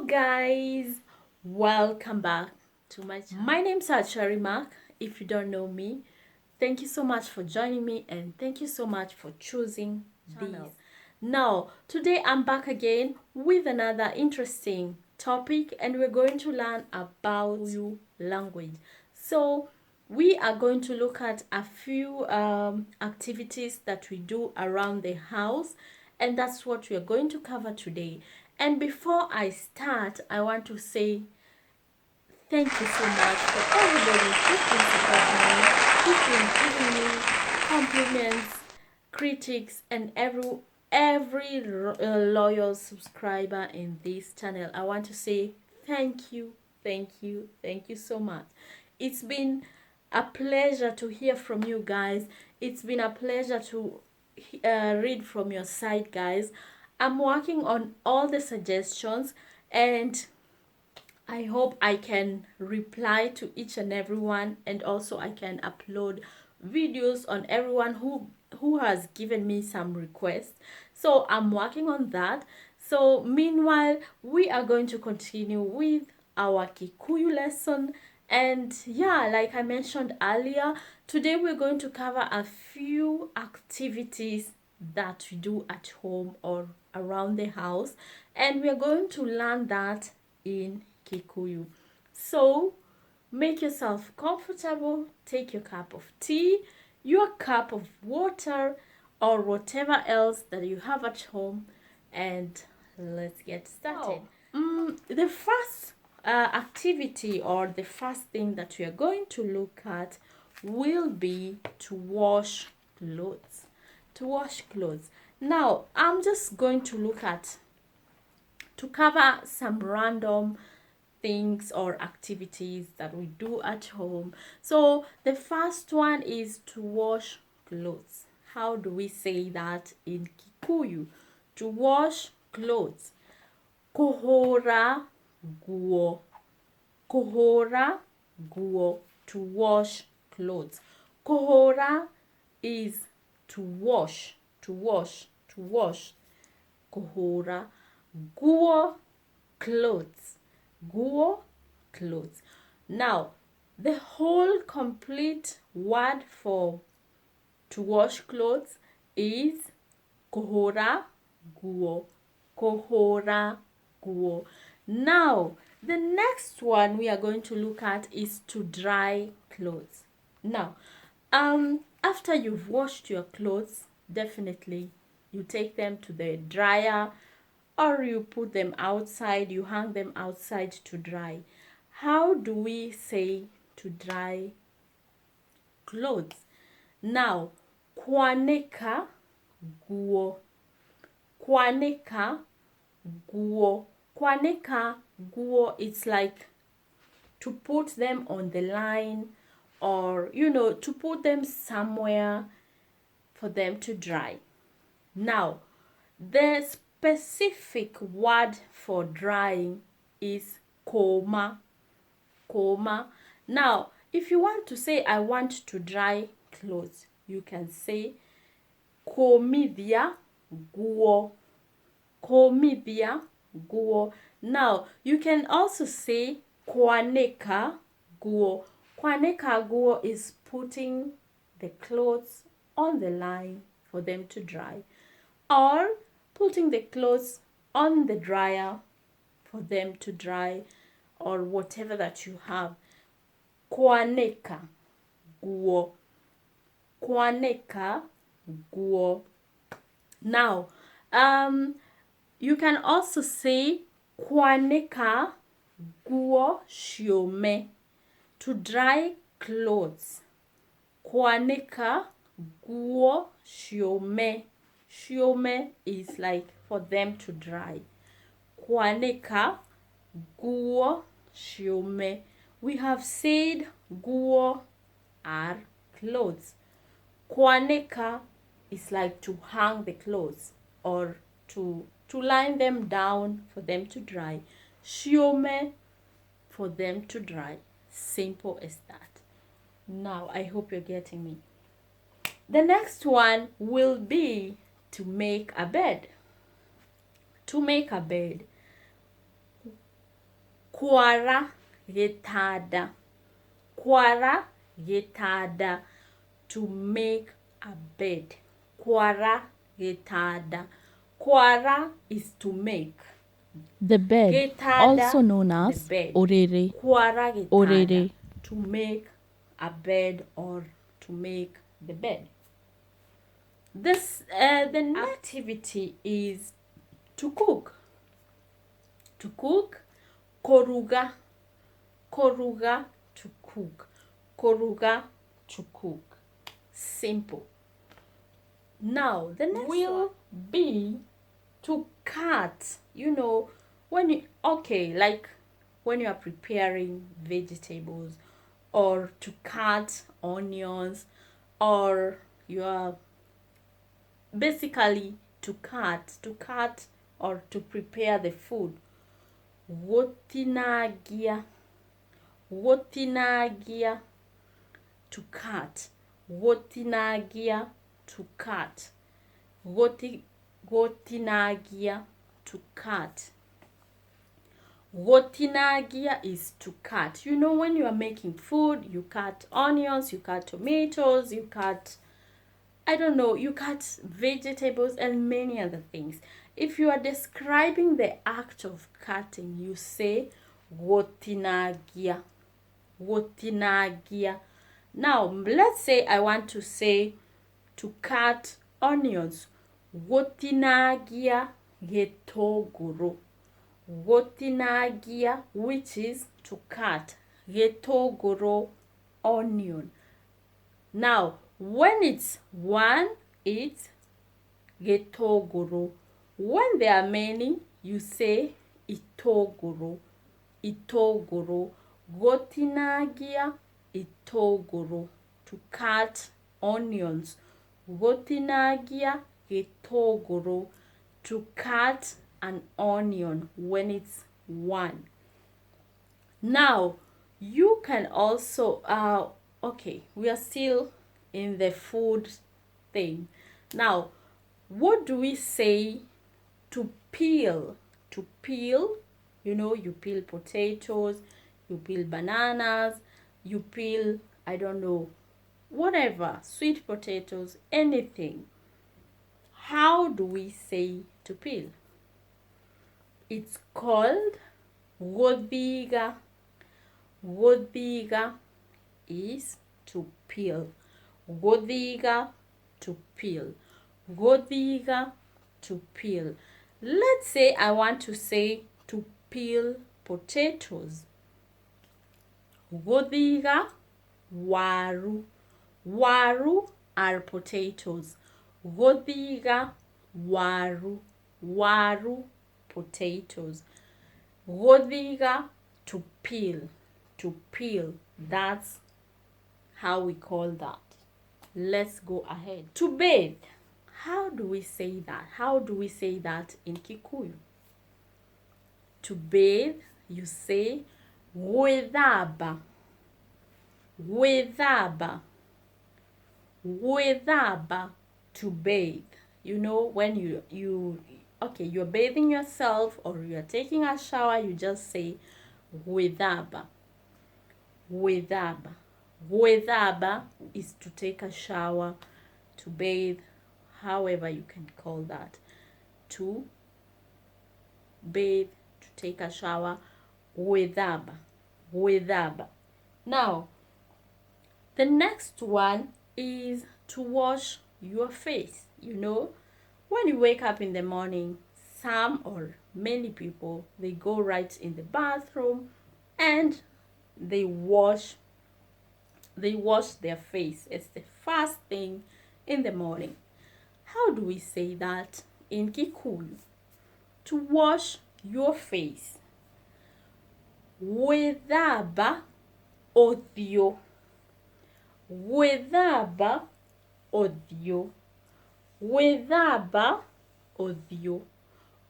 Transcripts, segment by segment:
Hello guys, welcome back to my channel. My name's Cherry Mark. If you don't know me, thank you so much for joining me and thank you so much for choosing this. Now, today I'm back again with another interesting topic and we're going to learn about Kikuyu language. So, we are going to look at a few activities that we do around the house, and that's what we are going to cover today. And before I start, I want to say thank you so much for everybody who's been supporting me, who's been giving me compliments, critics, and every loyal subscriber in this channel. I want to say thank you, thank you, thank you so much. It's been a pleasure to hear from you guys. It's been a pleasure to read from your side, guys. I'm working on all the suggestions and I hope I can reply to each and everyone, and also I can upload videos on everyone who has given me some requests. So I'm working on that. So meanwhile, we are going to continue with our Kikuyu lesson. And yeah, like I mentioned earlier, today we're going to cover a few activities that we do at home or around the house, and we're going to learn that in Kikuyu. So make yourself comfortable, take your cup of tea, your cup of water, or whatever else that you have at home, and let's get started. The first activity or the first thing that we are going to look at will be to wash clothes. To wash clothes. Now, I'm just going to look at to cover some random things or activities that we do at home. So the first one is to wash clothes. How do we say that in Kikuyu? To wash clothes. Kohora guo. Kohora guo. To wash clothes. Kohora is to wash, to wash, to wash. Kohora. Guo, clothes. Guo, clothes. Now, the whole complete word for to wash clothes is kohora guo. Kohora guo. Now, the next one we are going to look at is to dry clothes. Now, after you've washed your clothes, definitely you take them to the dryer or you put them outside, you hang them outside to dry. How do we say to dry clothes? Now, kwanika guo. Kwanika guo. Kwanika guo, it's like to put them on the line, or to put them somewhere for them to dry. Now, the specific word for drying is koma. Koma. Now, if you want to say I want to dry clothes, you can say komithia guo. Komithia guo. Now, you can also say kwanika guo. Kwanika guo is putting the clothes on the line for them to dry, or putting the clothes on the dryer for them to dry, or whatever that you have. Kwanika guo. Kwanika guo. Now, you can also say kwanika guo shiome. To dry clothes. Kwanika guo shiome. Shiome is like for them to dry. Kwanika guo shiome. We have said guo are clothes. Kwanika is like to hang the clothes or to line them down for them to dry. Shiome, for them to dry. Simple as that. Now, I hope you're getting me. The next one will be to make a bed. To make a bed. Kwara gĩtanda. Kwara gĩtanda. To make a bed. Kwara gĩtanda. Kwara is to make. The bed, Gĩtanda, also known as the bed. orere. Kwara gĩtanda. Orere. To make a bed or to make the bed. The next activity is to cook. To cook. Koruga. Koruga. To cook. Koruga. To cook. Simple. Now, the next will be to cut. You know, when you, like when you are preparing vegetables, or to cut onions, or you are basically to cut or to prepare the food. Gotinagia. Gotinagia. To cut. Gotinagia. To cut. Gotinagia. To cut. Gotinagia is to cut. You know, when you are making food, you cut onions, you cut tomatoes, you cut, I don't know, you cut vegetables and many other things. If you are describing the act of cutting, you say gotinagia. Gotinagia. Now, let's say I want to say to cut onions. Gotinagia gĩtũngũrũ. Gotinagia, which is to cut. Gĩtũngũrũ, onion. Now, when it's one, it's gĩtũngũrũ. When there are many, you say itũngũrũ. Itũngũrũ. Gotinagia itũngũrũ. To cut onions. Gotinagia gĩtũngũrũ. To cut an onion when it's one. Now, you can also, we are still in the food thing. Now, what do we say to peel? To peel, you know, you peel potatoes, you peel bananas, you peel, I don't know, whatever, sweet potatoes, anything. How do we say to peel? It's called gũthiga. Gũthiga is to peel. Gũthiga, to peel. Gũthiga, to peel. Let's say I want to say to peel potatoes. Gũthiga, waru. Waru are potatoes. Gũthiga, waru. Waru, potatoes. Gũthiga, to peel. To peel. That's how we call that. Let's go ahead. To bathe. How do we say that? How do we say that in Kikuyu? To bathe, you say gwĩthamba. Gwĩthamba. Gwĩthamba, to bathe. You know, when you're bathing yourself or you're taking a shower, you just say gwĩthamba. Gwĩthamba. Gwĩthamba is to take a shower, to bathe, however you can call that. To bathe, to take a shower. Gwĩthamba. Gwĩthamba. Now, the next one is to wash your face. You know, when you wake up in the morning, some or many people, they go right in the bathroom and they wash their face. It's the first thing in the morning. How do we say that in Kikuyu? To wash your face. Gwĩthamba ũthiũ. Gwĩthamba ũthiũ. Gwĩthamba ũthiũ.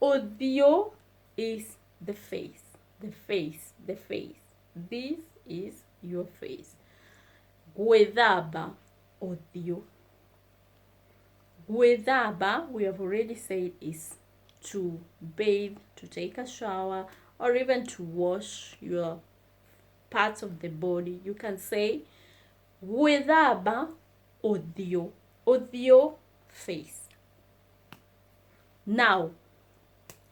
Ũthiũ is the face. The face. The face. This is your face. Gwĩthamba ũthiũ. Gwĩthamba, we have already said, is to bathe, to take a shower, or even to wash your parts of the body, you can say gwethamba uthio. Uthio, face. Now,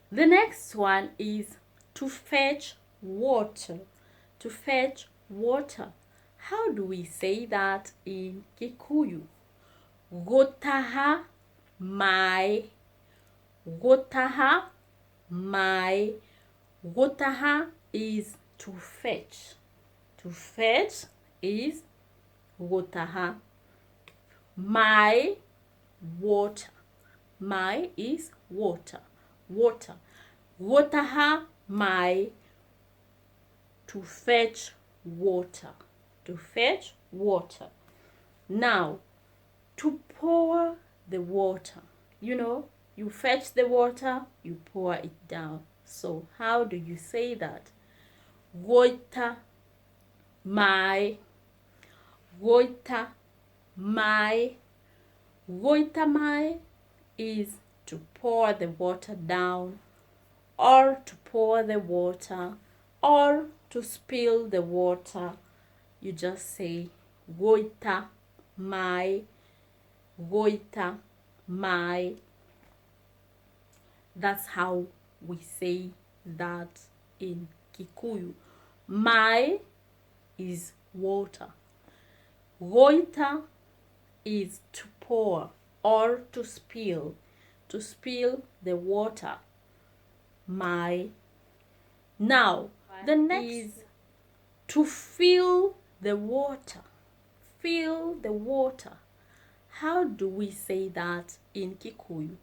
the next one is to fetch water. To fetch water. How do we say that in Kikuyu? Gutaha mai. Gutaha mai. Gutaha is to fetch. To fetch is gutaha. Mai, water. Mai is water. Water. Gutaha mai, to fetch water. To fetch water. Now, to pour the water. You fetch the water, you pour it down. So how do you say that? Goita mai. Goita mai. Goita mai is to pour the water down, or to pour the water, or to spill the water. You just say goita mai. Goita mai. That's how we say that in Kikuyu. Mai is water. Goita is to pour or to spill. To spill the water. Mai. Now, the next is to fill the water. Fill the water. How do we say that in Kikuyu?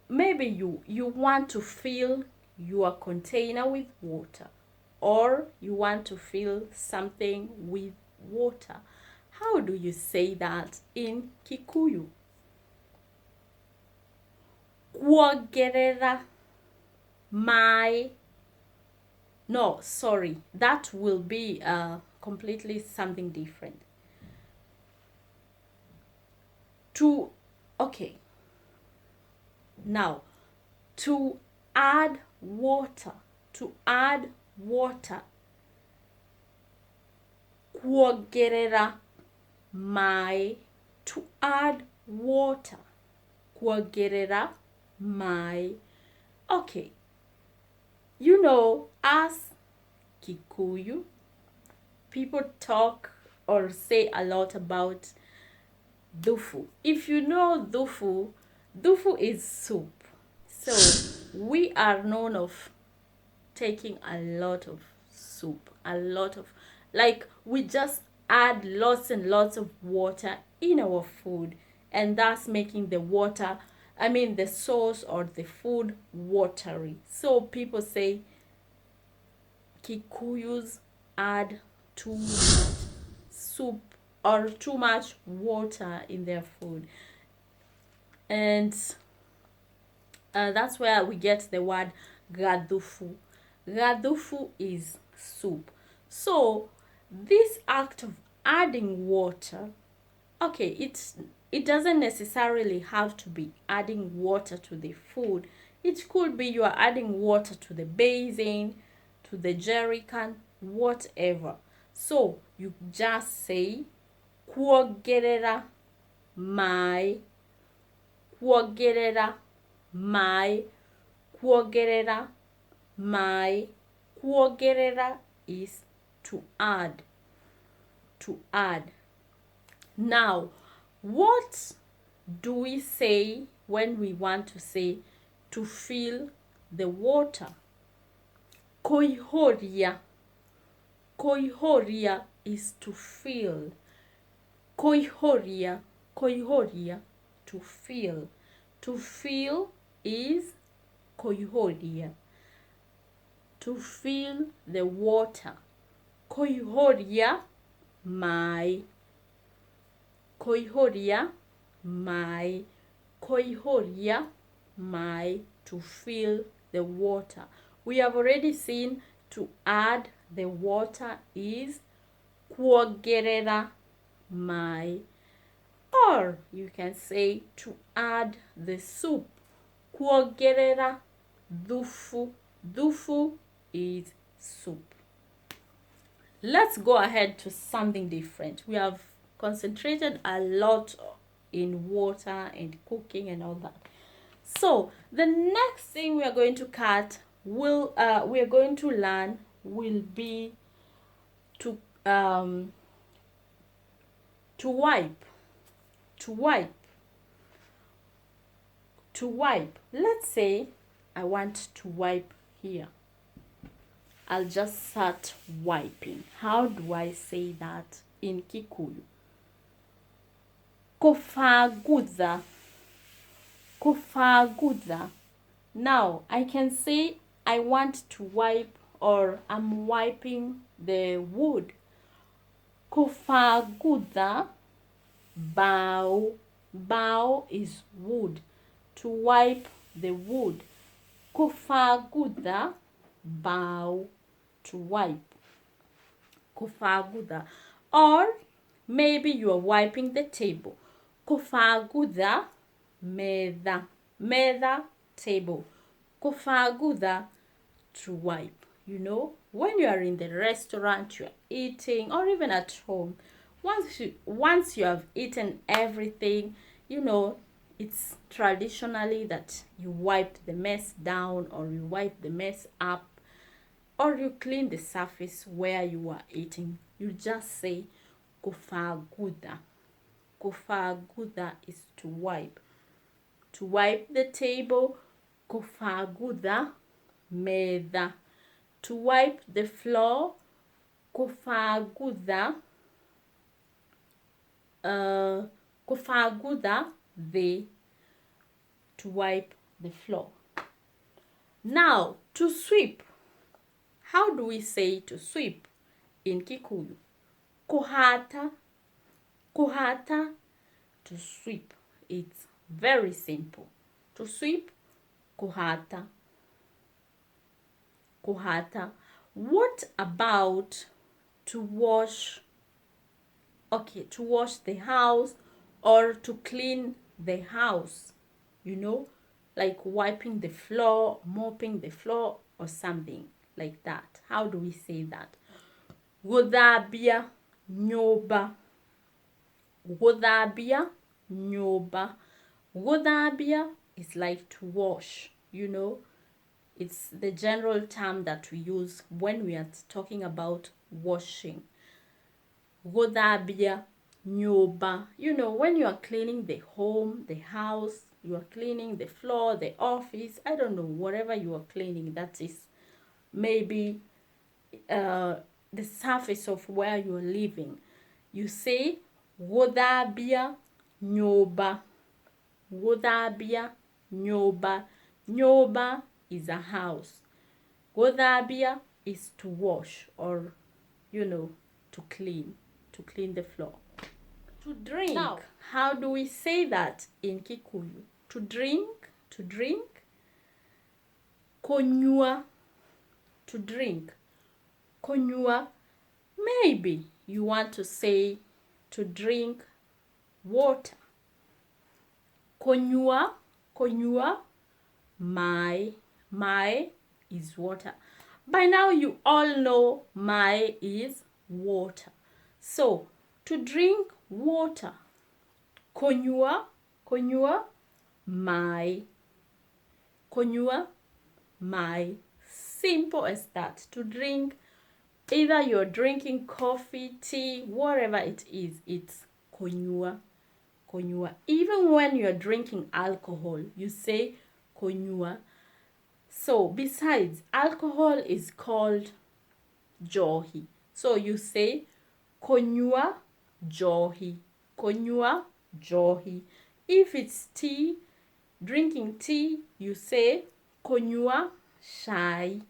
Maybe you want to fill your container with water, or you want to fill something with water. How do you say that in Kikuyu? Kuogerera mai. No, sorry, that will be completely something different. Okay. Now, to add water. To add water. Kuogerera mai. To add water. Kuogerera mai. Okay. As Kikuyu, people talk or say a lot about dufu. If you know dufu is soup. So we are known of taking a lot of soup, we just add lots and lots of water in our food, and thus making the sauce or the food watery. So people say Kikuyus add too much soup or too much water in their food, and that's where we get the word gadufu. Gadufu is soup. So this act of adding water, okay, it doesn't necessarily have to be adding water to the food. It could be you are adding water to the basin, to the jerry can, whatever. So you just say kuogerera mai. Kuogerera mai. Kuogerera mai. Kuogerera is to add. To add. Now, what do we say when we want to say to fill the water? Koihoria. Koihoria is to fill. Koihoria. Koihoria, to fill. To fill is koihoria. To fill the water. Koihoria mai. Koihoria mai. Koihoria mai, to fill the water. We have already seen to add the water is kuogerera mai. Or you can say to add the soup. Kuogerera Dhufu. Dhufu is soup. Let's go ahead to something different. We have concentrated a lot in water and cooking and all that. So the next thing we are going to we are going to learn will be to wipe. To wipe. To wipe. Let's say I want to wipe here. I'll just start wiping. How do I say that in Kikuyu? Kufagudha. Kufagudha. Now, I can say I want to wipe or I'm wiping the wood. Kufagudha. Bao. Bao is wood. To wipe the wood. Kufagudha. Bao. To wipe. Kufagudha. Or maybe you are wiping the table. Kufagudha meza. Meza, table. Kufagudha, to wipe. You know, when you are in the restaurant, you are eating, or even at home, once you have eaten everything, you know, it's traditionally that you wipe the mess down, or you wipe the mess up, or you clean the surface where you are eating. You just say kufagudha. Kufagudha is to wipe. To wipe the table, kufagudha meza. To wipe the floor, kufagudha kufagudha the. To wipe the floor. Now, to sweep. How do we say to sweep in Kikuyu? Kuhata. Kuhata, to sweep. It's very simple. To sweep, kuhata. Kuhata. What about to wash? Okay, to wash the house or to clean the house. You know, like wiping the floor, mopping the floor, or something like that. How do we say that? Guthabia nyoba. Guthabia nyoba. Guthabia is like to wash, you know. It's the general term that we use when we are talking about washing. Guthabia nyoba. You know, when you are cleaning the home, the house, you are cleaning the floor, the office, I don't know, whatever you are cleaning, that is maybe the surface of where you are living. You say guthabia nyoba. Guthabia nyoba. Nyoba is a house. Guthabia is to wash, or, you know, to clean the floor. To drink. Now, how do we say that in Kikuyu? To drink. Konyua. To drink. Konyua. Maybe you want to say to drink water. Konyua. Konyua. Mai is water. By now you all know mai is water. So, to drink water. Konyua. Konyua. Mai. Konyua. Mai. Simple as that. To drink, either you're drinking coffee, tea, whatever it is, it's konyua. Konyua. Even when you're drinking alcohol, you say konyua. So, besides, alcohol is called johi. So, you say konyua johi. Konyua johi. If it's tea, drinking tea, you say konyua shai.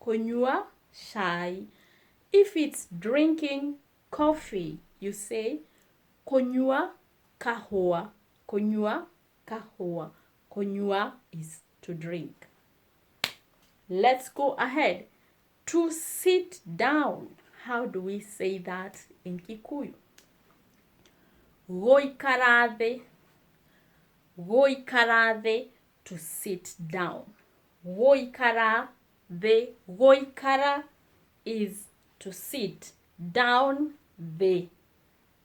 Konyua shai. If it's drinking coffee, you say konyua kahua. Konyua kahua. Konyua is to drink. Let's go ahead. To sit down. How do we say that in Kikuyu? Goikarathe. Goikarathe, to sit down. Goikara. The goikara is to sit down. The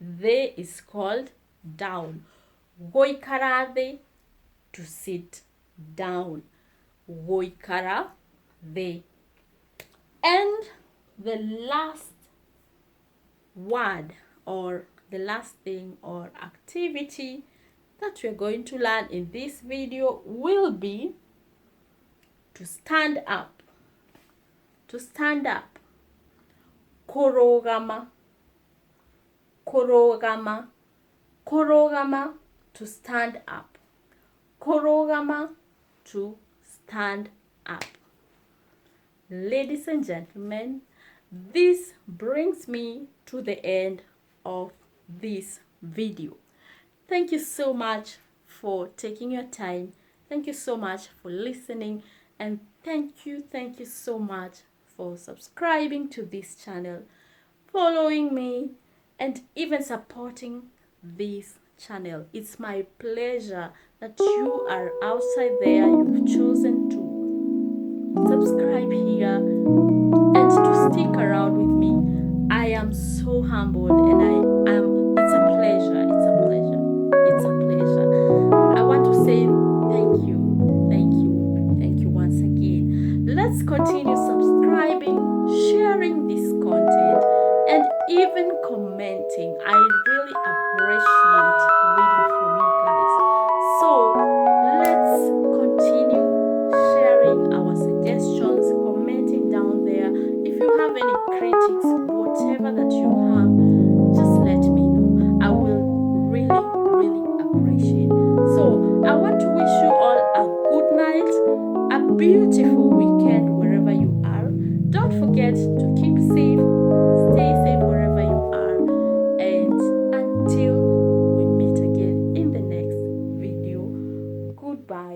is called down. Goikara to sit down. Goikara the. And the last word or the last thing or activity that we're going to learn in this video will be to stand up. To stand up. Korogama. Korogama. Korogama, to stand up. Korogama, to stand up. Ladies and gentlemen, this brings me to the end of this video. Thank you so much for taking your time. Thank you so much for listening. And thank you so much for subscribing to this channel, following me, and even supporting this channel. It's my pleasure that you are outside there. You've chosen to subscribe here and to stick around with me. I am so humbled, and it's a pleasure. I want to say thank you once again. Let's continue subscribing, sharing this content, and even commenting. I really appreciate reading from you guys. So let's continue sharing our suggestions, commenting down there. If you have any critics, whatever that you have, just let me know. I will really appreciate. So I want to wish you all a good night, a beautiful weekend wherever you are. Don't forget to keep safe,